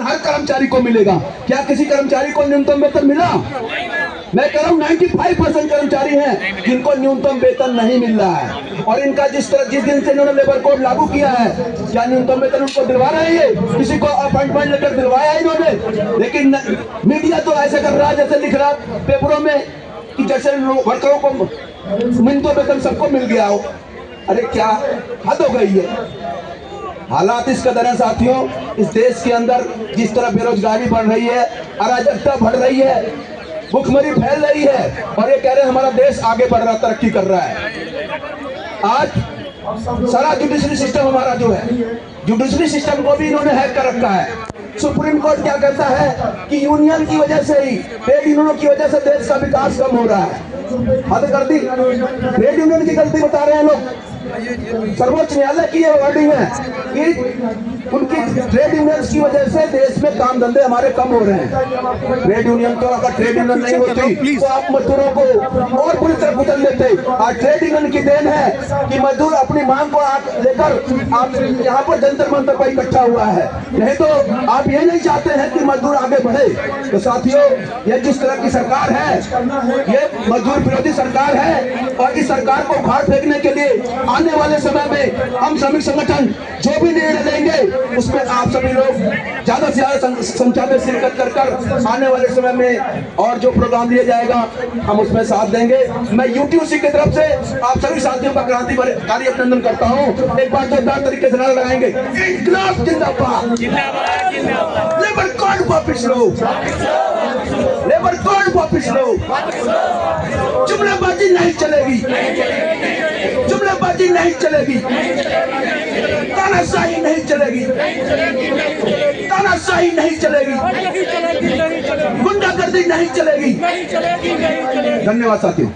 हर कर्मचारी को मिलेगा। क्या किसी कर्मचारी को न्यूनतम वेतन मिला? मैं कह रहा हूँ 95% कर्मचारी हैं जिनको न्यूनतम वेतन नहीं मिल रहा है। और इनका जिस दिन से इन्होंने लेबर कोड लागू किया है, क्या न्यूनतम वेतन उनको दिलवा रहे हैं? किसी को अपॉइंटमेंट लेकर दिलवाया है इन्होंने? लेकिन मीडिया तो ऐसे कर रहा है जैसे लिख रहा पेपरों में कि जैसे वर्करों को न्यूनतम वेतन सबको मिल गया हो। अरे क्या हद हो गई है। हालात इस कदर है साथियों, इस देश के अंदर जिस तरह बेरोजगारी बढ़ रही है, अराजकता बढ़ रही है, भुखमरी फैल रही है, और ये कह रहे हैं हमारा देश आगे बढ़ रहा, तरक्की कर रहा है। आज सारा जुडिशरी सिस्टम हमारा जो है, जुडिशरी सिस्टम को भी इन्होंने हैक कर रखा है। सुप्रीम कोर्ट क्या कहता है कि यूनियन की वजह से ही, ट्रेड यूनियनों की वजह से देश का विकास कम हो रहा है। हद कर दी, ट्रेड यूनियन की गलती बता रहे हैं लोग। सर्वोच्च न्यायालय की ये वर्डिंग है कि उनकी ट्रेड यूनियंस की वजह से देश में काम धंधे हमारे कम हो रहे हैं। ट्रेड यूनियन तो अगर ट्रेड यूनियन नहीं होती तो आप मजदूरों को और बुरी तरह कुचल देते। आज ट्रेड यूनियन की देन है कि मजदूर अपनी मांग को लेकर आप यहाँ पर जंतर मंतर पर इकट्ठा हुआ है। नहीं तो आप ये नहीं चाहते हैं कि मजदूर आगे बढ़े। तो साथियों, ये जिस तरह की सरकार है, ये मजदूर विरोधी सरकार है, और इस सरकार को उखाड़ फेंकने के लिए आने वाले समय में हम श्रमिक संगठन जो भी निर्णय लेंगे उसमें आप सभी लोग ज्यादा से ज्यादा संख्या में शिरकत कर आने वाले समय में और जो प्रोग्राम लिया जाएगा हम उसमें साथ देंगे। मैं यूटीयूसी की तरफ से आप सभी साथियों का क्रांतिकारी अभिनंदन करता हूं। एक बार जोरदार तरीके से नारा लगाएंगे, इंकलाब जिंदाबाद, लेबर कोड वापस लो, लेबर कोड वापस लो। जुमलाबाजी नहीं चलेगी, जुमलाबाजी नहीं चलेगी, तानाशाही नहीं चलेगी, तानाशाही नहीं चलेगी, गुंडागर्दी नहीं चलेगी। धन्यवाद साथियों।